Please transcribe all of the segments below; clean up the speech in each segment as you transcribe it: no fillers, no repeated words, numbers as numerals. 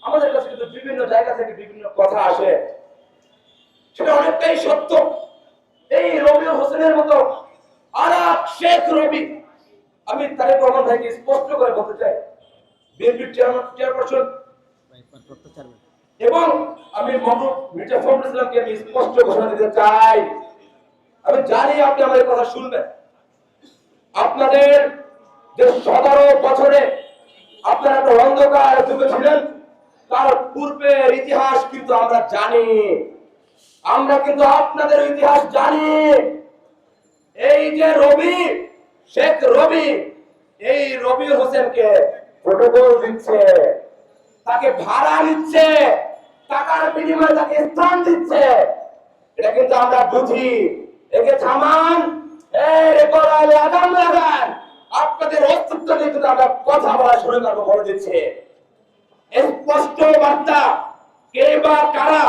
আমাদের কাছে কিন্তু বিভিন্ন জায়গা থেকে বিভিন্ন কথা আসে, সেটা অনেকটাই সত্য। এই রবিউল হোসেনের মতো আর এক শেখ রবি, আমি তারেক রহমান ভাইকে স্পষ্ট করে বলতে চাই, বিএনপির চেয়ারপারসন এবং আমি মির্জা ফখরুল ইসলামকে আমি স্পষ্ট ঘোষণা দিতে চাই, আমি জানি আপনি আমার কথা শুনবেন। আপনাদের যে 17 বছরে আপনারা একটা অন্ধকার যুগে ছিলেন, তার পূর্বের ইতিহাস কিন্তু আমরা জানি, আমরা কিন্তু আপনাদের ইতিহাস জানি। এই যে রবি, শেখ রবি, এই রবিউল হোসেনকে প্রোটোকল দিচ্ছে, তাকে ভাড়া নিচ্ছে, টাকার বিনিময়ে তাকে স্থান দিচ্ছে, এটা কিন্তু আমরা বুঝি। একে থামান, এর গলায় লাগাম লাগান, আপনাদের অস্তিত্ব নিয়ে কিন্তু আমরা কথা বলা শুরু করবো বলে দিচ্ছে। স্পষ্ট বার্তা, কে বা কারা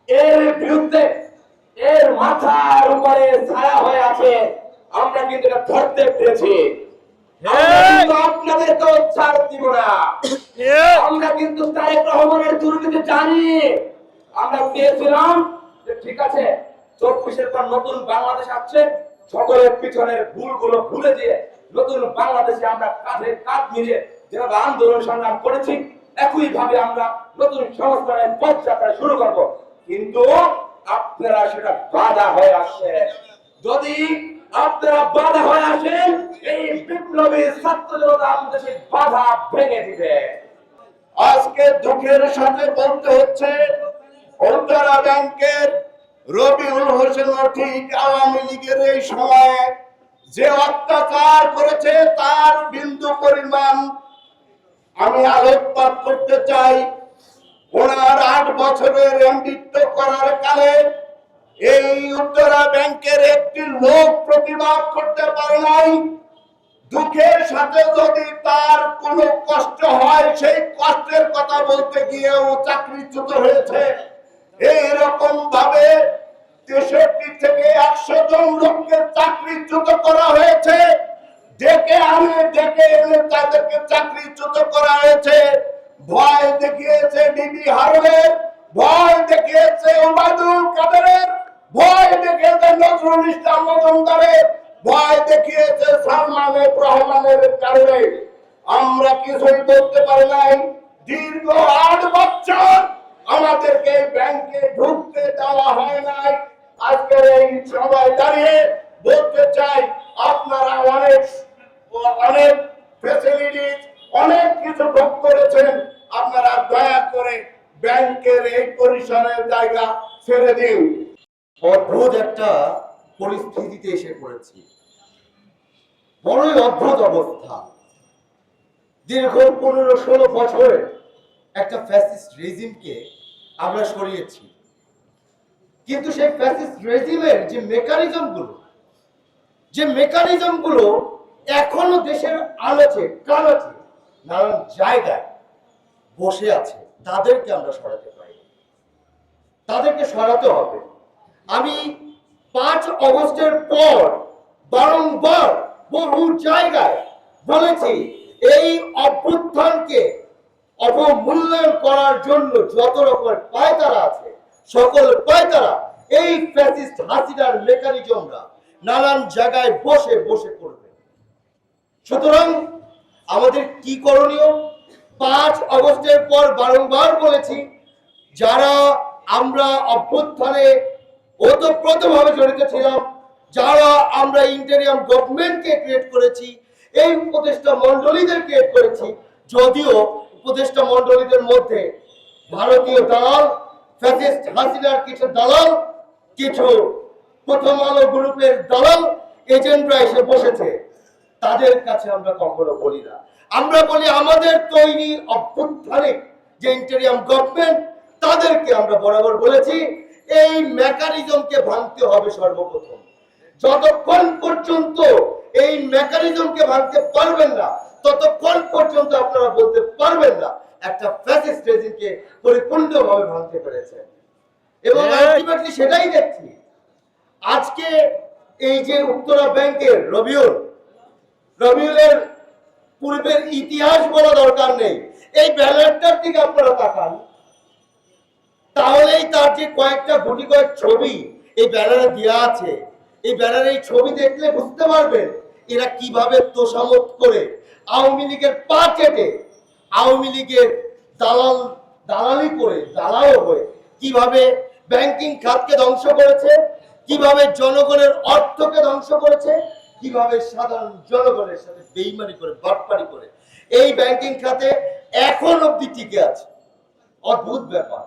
এর বিরুদ্ধে, এর মাথার উপরে ছায়া হয়ে আছে, আমরা কিন্তু এটা ধরতে পেরেছি। আপনাদেরকে ছাড় দিব না। আমরা কিন্তু তারেক রহমানের দুর্নীতি জানি। আমরা পেয়েছিলাম যে ঠিক আছে, 24-এর পর নতুন বাংলাদেশ আসছে, সকলের পিছনের ভুলগুলো ভুলে দিয়ে নতুন বাংলাদেশে আমরা কাঁধে কাঁধ মিলিয়ে যেভাবে আন্দোলন সংগ্রাম করেছি, একই ভাবে আমরা নতুন সংস্কারের পথযাত্রা শুরু করব। কিন্তু আপনারা সেটা বাধা হয়ে আসছে। যদি আপনারা বাধা হয়ে আসেন, এই বিপ্লবী ছাত্র জনতা আপনাদের সেই বাধা ভেঙে দিবে। আজকে দুঃখের সাথে বলতে হচ্ছে, উত্তরা ব্যাংকের রবিউল হোসেন ঠিক আওয়ামী লীগের এই সময় যে অত্যাচার করেছে তার বিন্দু পরিমাণ আমি আলোকপাত করতে চাই। ওনার 8 বছরের এমডিত্ব করার কালে এই উত্তরা ব্যাংকের একটি লোক প্রতিবাদ করতে পারে নাই। দুঃখের সাথে যদি তার কোনো কষ্ট হয়, সেই কষ্টের কথা বলতে গিয়েও চাকরিচ্যুত হয়েছে। এইরকম ভাবে 63 থেকে 100 জন লোককে চাকরিচ্যুত করা হয়েছে। ডেকে এনে তাদেরকে চাকরিচ্যুত করা হয়েছে। ভয় দেখিয়েছে ডিবি হারুনের, ভয় দেখিয়েছে ওবায়দুল কাদেরের, ভয় দেখিয়েছে নজরুল ইসলাম মজুমদারের, ভয় দেখিয়েছে সালমানের রহমানের কারণে আমরা কিছুই বলতে পারি নাই। দীর্ঘ 8 বছর আমাদেরকে ব্যাংকে ঢুকতে দেওয়া হয় নাই। আজকের এই সভায় দাঁড়িয়ে বলতে চাই, আপনারা অনেক ফ্যাসিলিটিস, অনেক কিছু ভোগ করেছেন, আপনারা দয়া করে ব্যাংকের এই পরিসরের জায়গা ছেড়ে দিন। অদ্ভুত একটা পরিস্থিতিতে এসে পড়েছি, বড়ই অদ্ভুত অবস্থা। দীর্ঘ 15-16 বছরে একটা ফ্যাসিস্ট রেজিমকে আমরা সরিয়েছি, কিন্তু সেই ফ্যাসিস্ট রেজিমের যে মেকানিজমগুলো এখনো দেশের আলোচে কালোচে নানান জায়গায় বসে আছে, তাদেরকে আমরা সরাতে পারি, তাদেরকে সরাতে হবে। আমি 5 আগস্টের পর বারংবার বহু জায়গায় বলেছি, এই অভ্যুত্থানকে অবমূল্যায়ন করার জন্য যত রকমের পায়তারা আছে, সকল পায়তারা এই ফ্যাসিস্ট হাসিনার মেকানিজমরা নানান জায়গায় বসে বসে করবে। সুতরাং আমাদের কি করণীয়? 5 আগস্টের পর বারংবার বলেছি, যারা আমরা অভ্যুত্থানে ওতপ্রোতভাবে জড়িত ছিলাম, যারা আমরা ইন্টেরিয়াম গভর্নমেন্টকে ক্রিয়েট করেছি, এই উপদেষ্টা মন্ডলীদের ক্রিয়েট করেছি, যদিও উপদেষ্টা মন্ডলীদের মধ্যে ভারতীয় দালাল, ফ্যাসিস্ট হাসিনার কিছু দালাল, কিছু প্রথম আলো গ্রুপের দালাল এজেন্টরা এসে বসেছে, তাদের কাছে আমরা কখনো বলি না। আমরা বলি আমাদের তৈরি অভ্যুত্থানিক যে ইন্টেরিয়াম গভর্নমেন্ট, তাদেরকে আমরা বরাবর বলেছি এই মেকানিজমকে ভাঙতে হবে সর্বপ্রথম। যতক্ষণ পর্যন্ত এই মেকানিজমকে ভাঙতে পারবেন না, ততক্ষণ পর্যন্ত আপনারা বলতে পারবেন না একটা ফ্যাসিস্ট রেজিমকে পরিপূর্ণভাবে ভাঙতে পেরেছে। এবং আলটিমেটলি সেটাই দেখছি। আজকে এই যে উত্তরা ব্যাংকের রবিউলের পূর্বের ইতিহাস বলা দরকার নেই, এই ব্যানারটার দিকে আপনারা তাকান, তাহলেই তার যে কয়েকটা গুটি কয়েক ছবি এই ব্যানারে দেওয়া আছে, এই ব্যানারে এই ছবি দেখলে বুঝতে পারবেন এরা কিভাবে তোষামত করে আওয়ামী লীগের পা চেটে, আওয়ামী লীগের দালালি করে, দালাল হয়ে কিভাবে ব্যাংকিং খাতকে ধ্বংস করেছে, কিভাবে জনগণের অর্থকে ধ্বংস করেছে, কিভাবে সাধারণ জনগণের সাথে বেইমানি করে, বাটপারি করে এই ব্যাংকিং খাতে এখন অব্দি টিকে আছে। অদ্ভুত ব্যাপার।